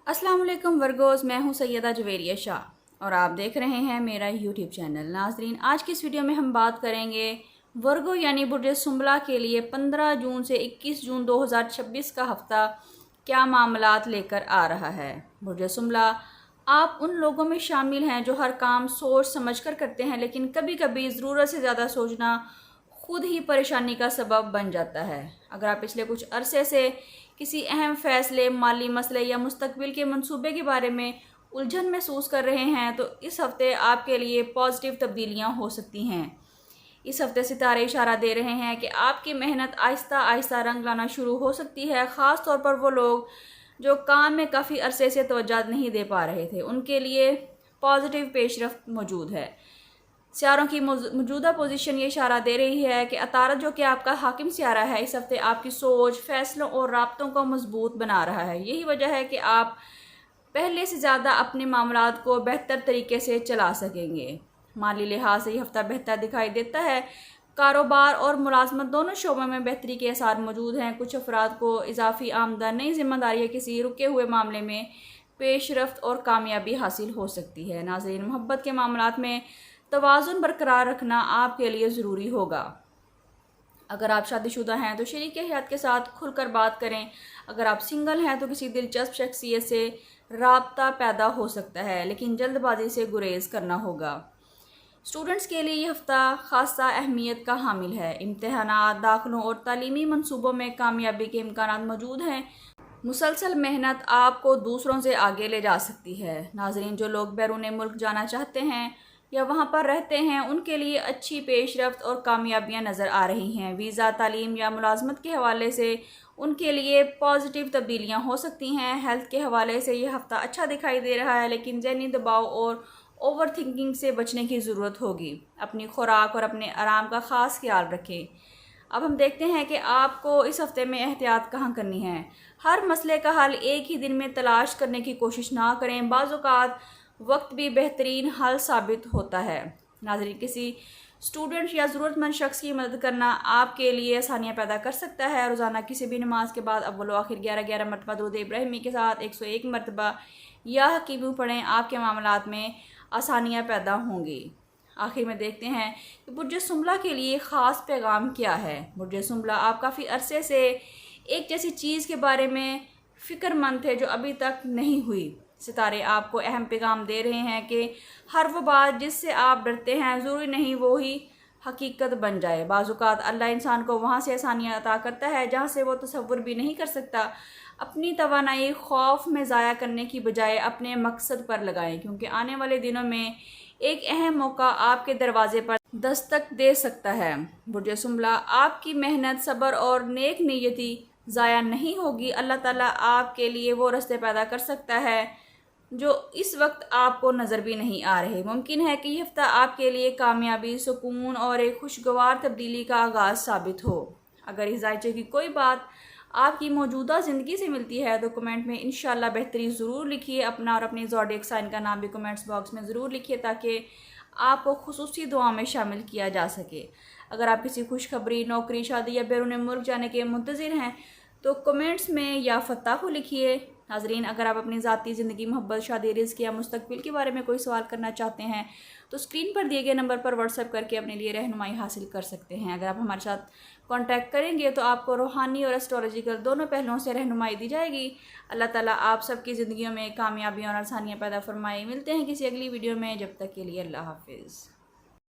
अस्सलाम वालेकुम वर्गोस, मैं हूं सैयदा जवेरिया शाह और आप देख रहे हैं मेरा यूट्यूब चैनल। नाजरीन, आज की इस वीडियो में हम बात करेंगे वर्गो यानी बुर्ज सुंबला के लिए 15 जून से 21 जून 2026 का हफ्ता क्या मामलात लेकर आ रहा है। बुर्ज सुंबला आप उन लोगों में शामिल हैं जो हर काम सोच समझ कर करते हैं, लेकिन कभी कभी ज़रूरत से ज़्यादा सोचना खुद ही परेशानी का सबब बन जाता है। अगर आप पिछले कुछ अरसे से किसी अहम फैसले, माली मसले या मुस्तकबिल के मंसूबे के बारे में उलझन महसूस कर रहे हैं, तो इस हफ्ते आपके लिए पॉजिटिव तब्दीलियां हो सकती हैं। इस हफ्ते सितारे इशारा दे रहे हैं कि आपकी मेहनत आहिस्ता आहिस्ता रंग लाना शुरू हो सकती है। ख़ास तौर पर वो लोग जो काम में काफ़ी अरसे से तवज्जो नहीं दे पा रहे थे, उनके लिए पॉजिटिव पेशरफ्त मौजूद है। सियारों की मौजूदा पोजीशन ये इशारा दे रही है कि अतारत, जो कि आपका हाकिम सियारा है, इस हफ्ते आपकी सोच, फैसलों और राब्तों को मजबूत बना रहा है। यही वजह है कि आप पहले से ज़्यादा अपने मामलात को बेहतर तरीके से चला सकेंगे। माली लिहाज से ये हफ्ता बेहतर दिखाई देता है। कारोबार और मुलाजमत दोनों शोबों में बेहतरी के आसार मौजूद हैं। कुछ अफराद को इजाफी आमदन, नई जिम्मेदारी या किसी रुके हुए मामले में पेशरफ्त और कामयाबी हासिल हो सकती है। नाज़रीन, मोहब्बत के मामलात में तवाज़ुन बरकरार रखना आपके लिए ज़रूरी होगा। अगर आप शादीशुदा हैं तो शरीक हयात के साथ खुलकर बात करें। अगर आप सिंगल हैं तो किसी दिलचस्प शख्सियत से राब्ता पैदा हो सकता है, लेकिन जल्दबाजी से गुरेज करना होगा। स्टूडेंट्स के लिए ये हफ्ता खासा अहमियत का हामिल है। इम्तहानात, दाखिलों और तालीमी मंसूबों में कामयाबी के इम्कानात मौजूद हैं। मुसलसल मेहनत आपको दूसरों से आगे ले जा सकती है। नाजरीन, जो लोग बैरून मुल्क जाना चाहते हैं या वहाँ पर रहते हैं, उनके लिए अच्छी पेशरफ्त और कामयाबियाँ नज़र आ रही हैं। वीज़ा, तालीम या मुलाजमत के हवाले से उनके लिए पॉजिटिव तब्दीलियाँ हो सकती हैं। हेल्थ के हवाले से यह हफ्ता अच्छा दिखाई दे रहा है, लेकिन ज़हनी दबाव और ओवर थिंकिंग से बचने की ज़रूरत होगी। अपनी खुराक और अपने आराम का ख़ास ख्याल रखें। अब हम देखते हैं कि आपको इस हफ्ते में एहतियात कहाँ करनी है। हर मसले का हल एक ही दिन में तलाश करने की कोशिश ना करें। बाज़ औक़ात वक्त भी बेहतरीन हल साबित होता है। नाज़रीन, किसी स्टूडेंट या ज़रूरतमंद शख्स की मदद करना आपके लिए आसानियाँ पैदा कर सकता है। रोज़ाना किसी भी नमाज के बाद अव्वल व आखिर 11 मरतबा दुरूद इब्राहिमी के साथ 101 मरतबा या हकीमू पढ़ें। आपके मामलात में आसानियाँ पैदा होंगी। आखिर में देखते हैं कि बुर्ज सुंबला के लिए ख़ास पैगाम क्या है। बुर्ज सुंबला, आप काफ़ी अरसे से एक जैसी चीज़ के बारे में फ़िक्रमंद थे जो अभी तक नहीं हुई। सितारे आपको अहम पैगाम दे रहे हैं कि हर वो बात जिससे आप डरते हैं ज़रूरी नहीं वो ही हकीकत बन जाए। बाज़ औक़ात अल्लाह इंसान को वहाँ से आसानियाँ अता करता है जहाँ से वो तसव्वुर भी नहीं कर सकता। अपनी तवानाई खौफ में ज़ाया करने की बजाय अपने मकसद पर लगाएं, क्योंकि आने वाले दिनों में एक अहम मौका आपके दरवाजे पर दस्तक दे सकता है। बुर्ज सुंबला, आपकी मेहनत, सब्र और नेक नीयती ज़ाया नहीं होगी। अल्लाह ताला आपके लिए वो रास्ते पैदा कर सकता है जो इस वक्त आपको नज़र भी नहीं आ रहे। मुमकिन है कि यह हफ्ता आपके लिए कामयाबी, सुकून और एक खुशगवार तब्दीली का आगाज़ साबित हो। अगर इस जायचे की कोई बात आपकी मौजूदा ज़िंदगी से मिलती है तो कमेंट में इंशाल्लाह बेहतरी ज़रूर लिखिए। अपना और अपनी ज़ोडिएक साइन का नाम भी कमेंट्स बॉक्स में ज़रूर लिखिए ताकि आपको खुसूसी दुआ में शामिल किया जा सके। अगर आप किसी खुशखबरी, नौकरी, शादी या बैरून मुल्क जाने के मुंतज़िर हैं तो कमेंट्स में या फ़त्ता को लिखिए। नाज़रीन, अगर आप अपनी ज़ाती ज़िंदगी, मोहब्बत, शादी, रिज़्क़ या मुस्तकबिल के बारे में कोई सवाल करना चाहते हैं तो स्क्रीन पर दिए गए नंबर पर व्हाट्सएप करके अपने लिए रहनुमाई हासिल कर सकते हैं। अगर आप हमारे साथ कांटेक्ट करेंगे तो आपको रूहानी और एस्ट्रोलॉजिकल दोनों पहलुओं से रहनुमाई दी जाएगी। अल्लाह ताला आप सबकी ज़िंदगियों में कामयाबियाँ और आसानियाँ पैदा फरमाए। मिलते हैं किसी अगली वीडियो में, जब तक के लिए अल्लाह हाफिज़।